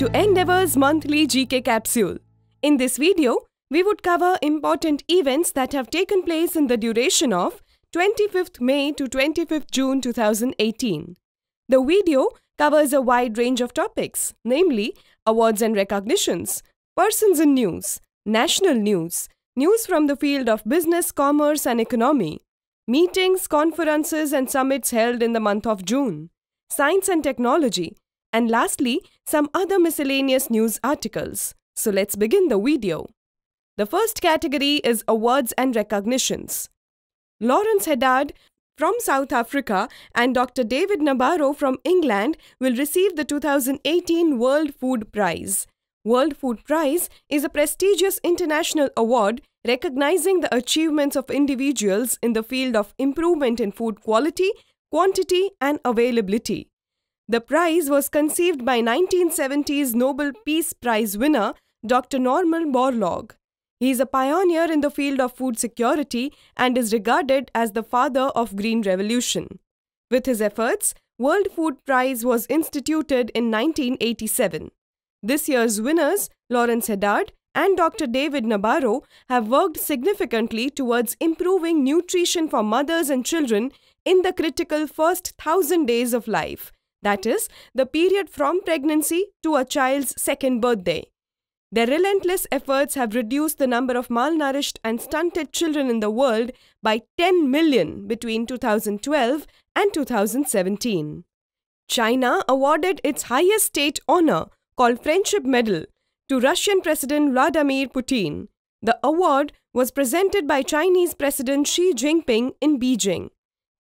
to Endeavour's monthly GK capsule. In this video, we would cover important events that have taken place in the duration of 25th May to 25th June 2018. The video covers a wide range of topics, namely awards and recognitions, persons in news, national news, news from the field of business, commerce and economy, meetings, conferences and summits held in the month of June, science and technology, and lastly, some other miscellaneous news articles. So let's begin the video. The first category is awards and recognitions. Lawrence Hedard from South Africa and Dr. David Nabarro from England will receive the 2018 World Food Prize. World Food Prize is a prestigious international award recognizing the achievements of individuals in the field of improvement in food quality, quantity, and availability. The prize was conceived by 1970s Nobel Peace Prize winner Dr. Norman Borlaug. He is a pioneer in the field of food security and is regarded as the father of Green Revolution. With his efforts, World Food Prize was instituted in 1987. This year's winners, Lawrence Hedard and Dr. David Nabarro, have worked significantly towards improving nutrition for mothers and children in the critical first 1,000 days of life, that is, the period from pregnancy to a child's second birthday. Their relentless efforts have reduced the number of malnourished and stunted children in the world by 10 million between 2012 and 2017. China awarded its highest state honor, called Friendship Medal, to Russian President Vladimir Putin. The award was presented by Chinese President Xi Jinping in Beijing.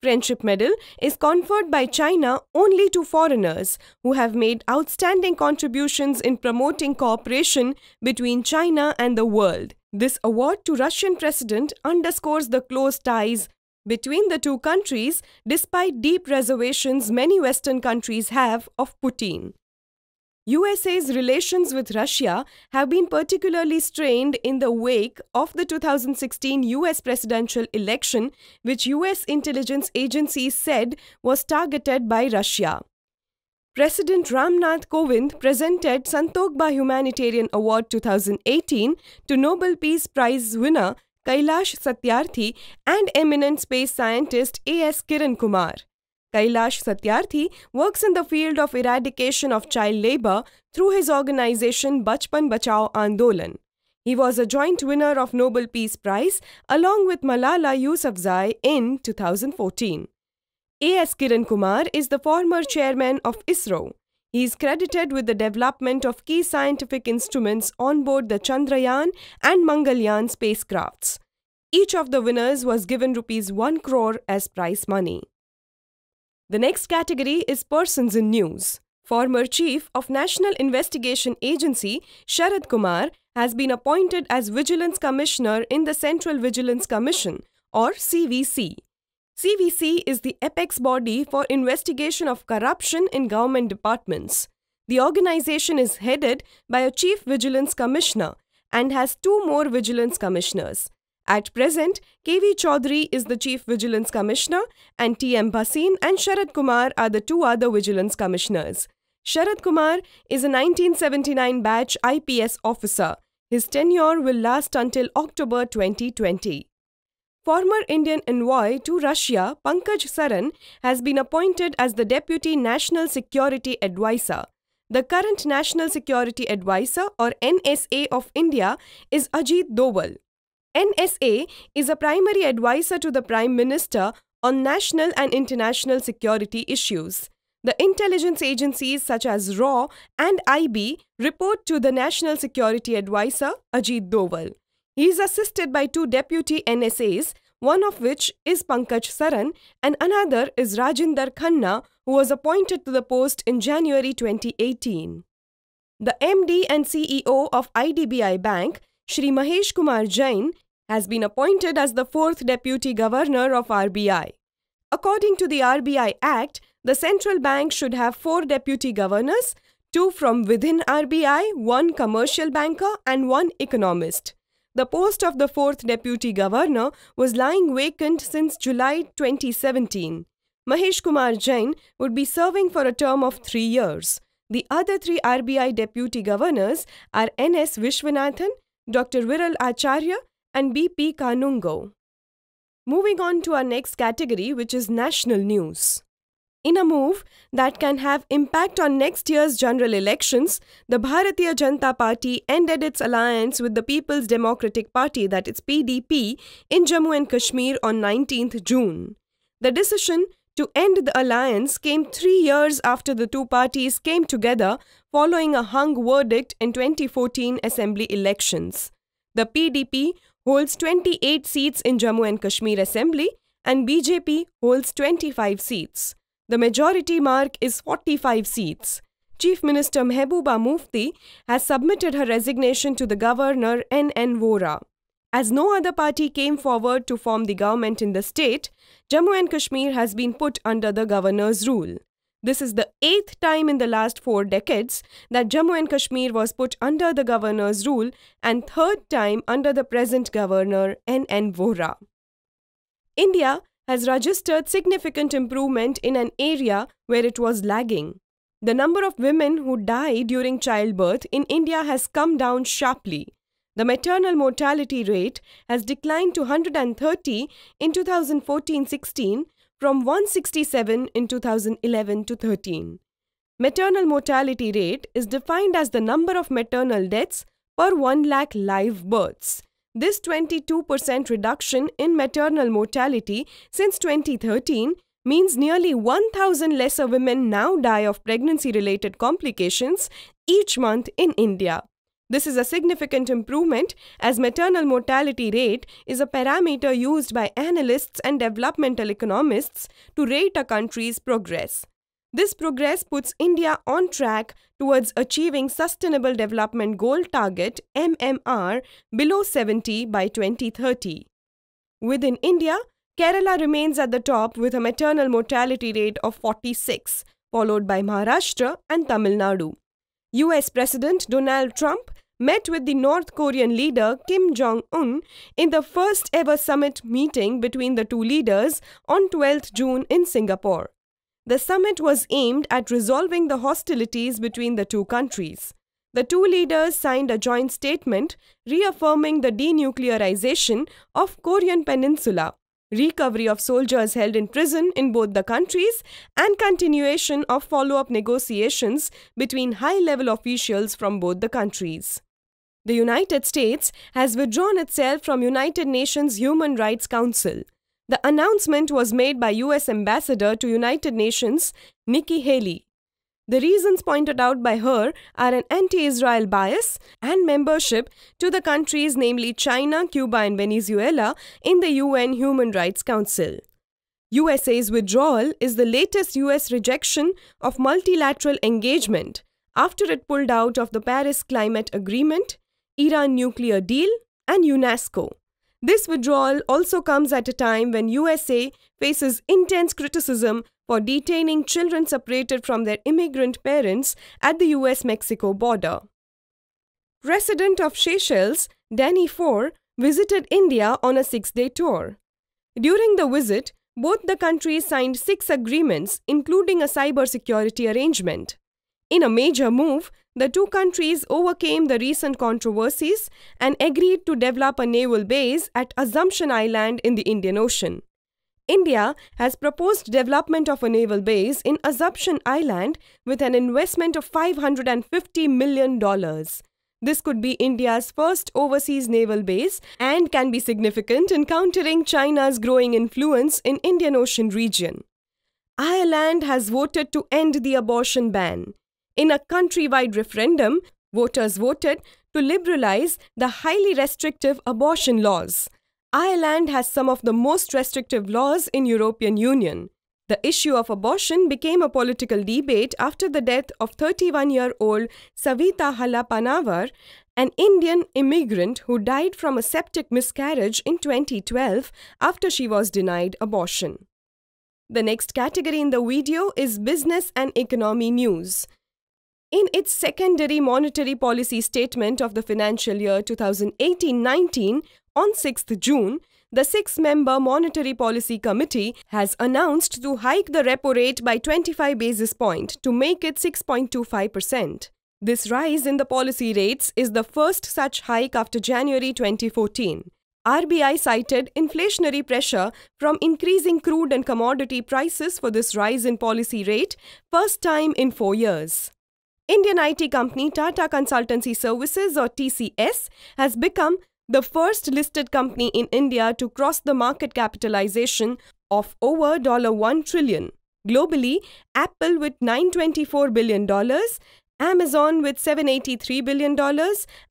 Friendship Medal is conferred by China only to foreigners who have made outstanding contributions in promoting cooperation between China and the world. This award to Russian President underscores the close ties between the two countries despite deep reservations many Western countries have of Putin. USA's relations with Russia have been particularly strained in the wake of the 2016 US presidential election, which US intelligence agencies said was targeted by Russia. President Ramnath Kovind presented Santokba Humanitarian Award 2018 to Nobel Peace Prize winner Kailash Satyarthi and eminent space scientist A.S. Kiran Kumar. Kailash Satyarthi works in the field of eradication of child labor through his organization Bachpan Bachao Andolan. He was a joint winner of Nobel Peace Prize along with Malala Yousafzai in 2014. A.S. Kiran Kumar is the former chairman of ISRO. He is credited with the development of key scientific instruments on board the Chandrayaan and Mangalyaan spacecrafts. Each of the winners was given ₹1 crore as prize money. The next category is persons in news. Former Chief of National Investigation Agency Sharad Kumar has been appointed as Vigilance Commissioner in the Central Vigilance Commission, or CVC. CVC is the apex body for investigation of corruption in government departments. The organization is headed by a Chief Vigilance Commissioner and has 2 more Vigilance Commissioners. At present, K.V. Chaudhary is the Chief Vigilance Commissioner and T.M. Bhasin and Sharad Kumar are the 2 other Vigilance Commissioners. Sharad Kumar is a 1979 batch IPS officer. His tenure will last until October 2020. Former Indian envoy to Russia, Pankaj Saran, has been appointed as the Deputy National Security Advisor. The current National Security Advisor, or NSA of India, is Ajit Doval. NSA is a primary advisor to the Prime Minister on national and international security issues. The intelligence agencies such as RAW and IB report to the National Security Advisor, Ajit Doval. He is assisted by 2 deputy NSAs, one of which is Pankaj Saran and another is Rajinder Khanna, who was appointed to the post in January 2018. The MD and CEO of IDBI Bank, Shri Mahesh Kumar Jain, has been appointed as the 4th Deputy Governor of RBI. According to the RBI Act, the central bank should have 4 Deputy Governors, 2 from within RBI, 1 commercial banker and 1 economist. The post of the 4th Deputy Governor was lying vacant since July 2017. Mahesh Kumar Jain would be serving for a term of 3 years. The other three RBI deputy governors are N.S. Vishwanathan, Dr. Viral Acharya, and B.P. Kanungo. Moving on to our next category, which is national news. In a move that can have impact on next year's general elections, the Bharatiya Janata Party ended its alliance with the People's Democratic Party, that is PDP, in Jammu and Kashmir on 19th June. The decision to end the alliance came 3 years after the two parties came together following a hung verdict in 2014 Assembly elections. The PDP holds 28 seats in Jammu and Kashmir Assembly and BJP holds 25 seats. The majority mark is 45 seats. Chief Minister Mehbooba Mufti has submitted her resignation to the Governor N.N. Vora. As no other party came forward to form the government in the state, Jammu and Kashmir has been put under the Governor's rule. This is the 8th time in the last 4 decades that Jammu and Kashmir was put under the Governor's rule and 3rd time under the present Governor N.N. Vora. India has registered significant improvement in an area where it was lagging. The number of women who die during childbirth in India has come down sharply. The maternal mortality rate has declined to 130 in 2014-16 from 167 in 2011-13. Maternal mortality rate is defined as the number of maternal deaths per 1 lakh live births. This 22% reduction in maternal mortality since 2013 means nearly 1,000 lesser women now die of pregnancy-related complications each month in India. This is a significant improvement as maternal mortality rate is a parameter used by analysts and developmental economists to rate a country's progress. This progress puts India on track towards achieving Sustainable Development Goal target MMR below 70 by 2030. Within India, Kerala remains at the top with a maternal mortality rate of 46, followed by Maharashtra and Tamil Nadu. US President Donald Trump met with the North Korean leader Kim Jong-un in the first ever summit meeting between the two leaders on 12th June in Singapore. The summit was aimed at resolving the hostilities between the two countries. The two leaders signed a joint statement reaffirming the denuclearization of Korean Peninsula, recovery of soldiers held in prison in both the countries, and continuation of follow-up negotiations between high-level officials from both the countries. The United States has withdrawn itself from United Nations Human Rights Council. The announcement was made by US Ambassador to United Nations, Nikki Haley. The reasons pointed out by her are an anti-Israel bias and membership to the countries, namely China, Cuba and Venezuela, in the UN Human Rights Council. USA's withdrawal is the latest US rejection of multilateral engagement after it pulled out of the Paris Climate Agreement, Iran nuclear deal and UNESCO. This withdrawal also comes at a time when USA faces intense criticism for detaining children separated from their immigrant parents at the US-Mexico border. President of Seychelles, Danny Faure, visited India on a 6-day tour. During the visit, both the countries signed 6 agreements, including a cybersecurity arrangement. In a major move, the two countries overcame the recent controversies and agreed to develop a naval base at Assumption Island in the Indian Ocean. India has proposed development of a naval base in Assumption Island with an investment of $550 million. This could be India's first overseas naval base and can be significant in countering China's growing influence in Indian Ocean region. Ireland has voted to end the abortion ban. In a countrywide referendum, voters voted to liberalize the highly restrictive abortion laws. Ireland has some of the most restrictive laws in European Union. The issue of abortion became a political debate after the death of 31-year-old Savita Halappanavar, an Indian immigrant who died from a septic miscarriage in 2012 after she was denied abortion. The next category in the video is business and economy news. In its secondary monetary policy statement of the financial year 2018-19 on 6th June, the 6-member Monetary Policy Committee has announced to hike the repo rate by 25 basis points to make it 6.25%. This rise in the policy rates is the first such hike after January 2014. RBI cited inflationary pressure from increasing crude and commodity prices for this rise in policy rate, first time in 4 years. Indian IT company Tata Consultancy Services or TCS has become the first listed company in India to cross the market capitalization of over $1 trillion. Globally, Apple with $924 billion, Amazon with $783 billion,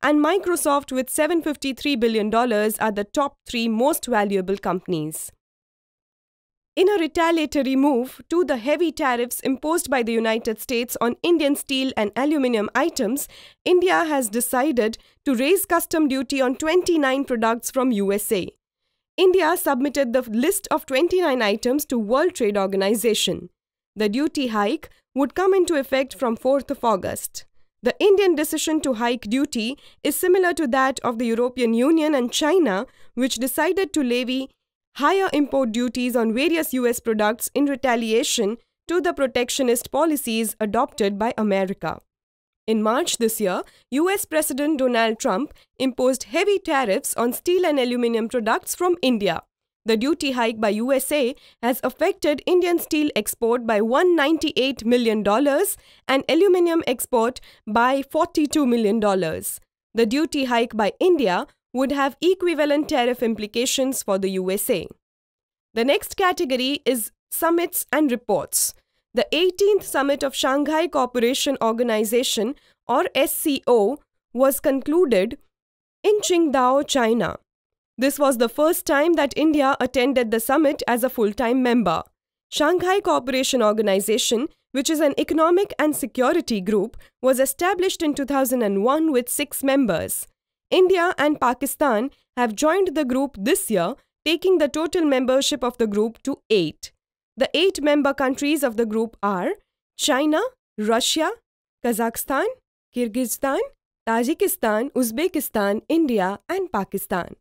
and Microsoft with $753 billion are the top 3 most valuable companies. In a retaliatory move to the heavy tariffs imposed by the United States on Indian steel and aluminium items, India has decided to raise custom duty on 29 products from USA. India submitted the list of 29 items to World Trade Organization. The duty hike would come into effect from 4th of August. The Indian decision to hike duty is similar to that of the European Union and China, which decided to levy higher import duties on various US products in retaliation to the protectionist policies adopted by America. In March this year, US President Donald Trump imposed heavy tariffs on steel and aluminium products from India. The duty hike by USA has affected Indian steel export by $198 million and aluminium export by $42 million. The duty hike by India would have equivalent tariff implications for the USA. The next category is summits and reports. The 18th Summit of Shanghai Cooperation Organization or SCO was concluded in Qingdao, China. This was the first time that India attended the summit as a full-time member. Shanghai Cooperation Organization, which is an economic and security group, was established in 2001 with 6 members. India and Pakistan have joined the group this year, taking the total membership of the group to 8. The 8 member countries of the group are China, Russia, Kazakhstan, Kyrgyzstan, Tajikistan, Uzbekistan, India, and Pakistan.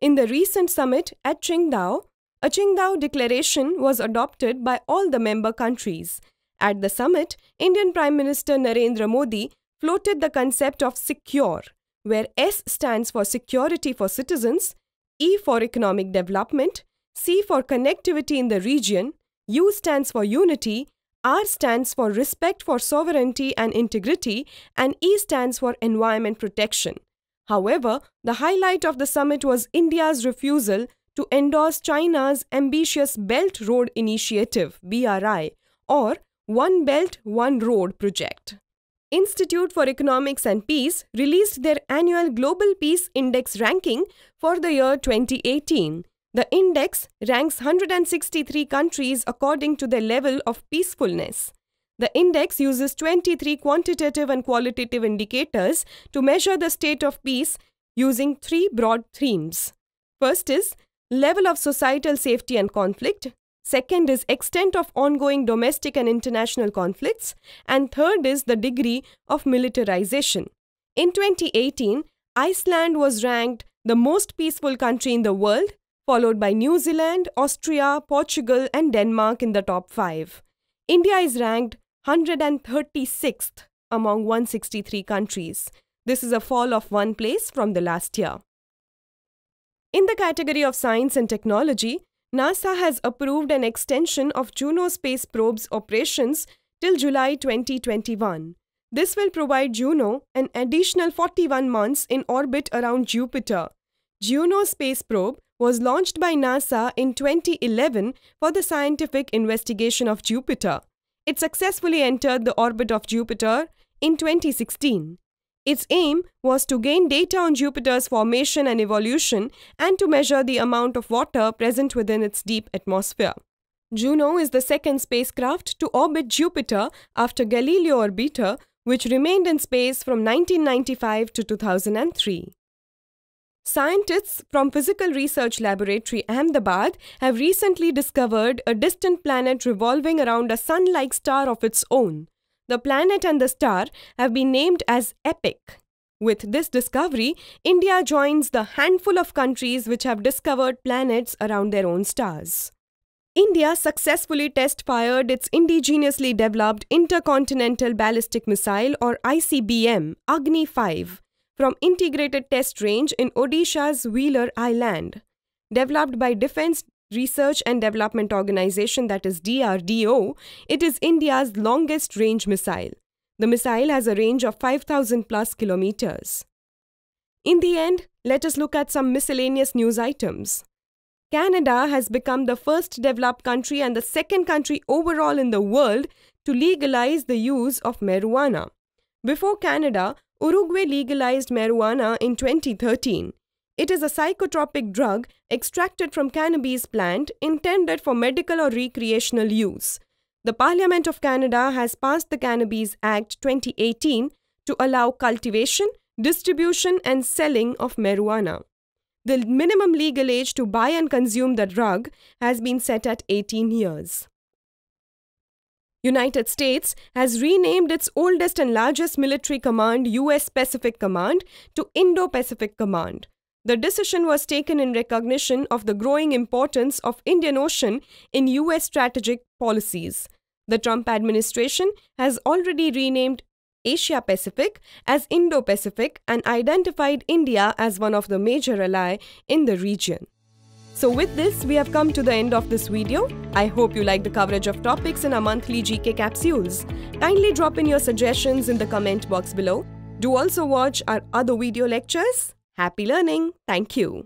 In the recent summit at Qingdao, a Qingdao Declaration was adopted by all the member countries. At the summit, Indian Prime Minister Narendra Modi floated the concept of SECURE, where S stands for security for citizens, E for economic development, C for connectivity in the region, U stands for unity, R stands for respect for sovereignty and integrity, and E stands for environment protection. However, the highlight of the summit was India's refusal to endorse China's ambitious Belt Road Initiative (BRI) or One Belt, One Road project. Institute for Economics and Peace released their annual Global Peace Index ranking for the year 2018. The index ranks 163 countries according to their level of peacefulness. The index uses 23 quantitative and qualitative indicators to measure the state of peace using 3 broad themes. First is level of societal safety and conflict. Second is extent of ongoing domestic and international conflicts. And third is the degree of militarization. In 2018, Iceland was ranked the most peaceful country in the world, followed by New Zealand, Austria, Portugal, and Denmark in the top 5. India is ranked 136th among 163 countries. This is a fall of 1 place from the last year. In the category of science and technology, NASA has approved an extension of Juno space probe's operations till July 2021. This will provide Juno an additional 41 months in orbit around Jupiter. Juno space probe was launched by NASA in 2011 for the scientific investigation of Jupiter. It successfully entered the orbit of Jupiter in 2016. Its aim was to gain data on Jupiter's formation and evolution and to measure the amount of water present within its deep atmosphere. Juno is the second spacecraft to orbit Jupiter after Galileo Orbiter, which remained in space from 1995 to 2003. Scientists from Physical Research Laboratory, Ahmedabad, have recently discovered a distant planet revolving around a sun-like star of its own. The planet and the star have been named as EPIC. With this discovery, India joins the handful of countries which have discovered planets around their own stars. India successfully test-fired its indigenously developed Intercontinental Ballistic Missile or ICBM Agni-5 from Integrated Test Range in Odisha's Wheeler Island. Developed by Defence Research and Development Organisation, that is DRDO, it is India's longest range missile. The missile has a range of 5,000 plus kilometers. In the end, let us look at some miscellaneous news items. Canada has become the first developed country and the second country overall in the world to legalize the use of marijuana. Before Canada, Uruguay legalized marijuana in 2013. It is a psychotropic drug extracted from cannabis plant intended for medical or recreational use. The Parliament of Canada has passed the Cannabis Act 2018 to allow cultivation, distribution and selling of marijuana. The minimum legal age to buy and consume the drug has been set at 18 years. United States has renamed its oldest and largest military command, US Pacific Command, to Indo-Pacific Command. The decision was taken in recognition of the growing importance of Indian Ocean in US strategic policies. The Trump administration has already renamed Asia-Pacific as Indo-Pacific and identified India as one of the major allies in the region. So with this, we have come to the end of this video. I hope you like the coverage of topics in our monthly GK capsules. Kindly drop in your suggestions in the comment box below. Do also watch our other video lectures. Happy learning! Thank you.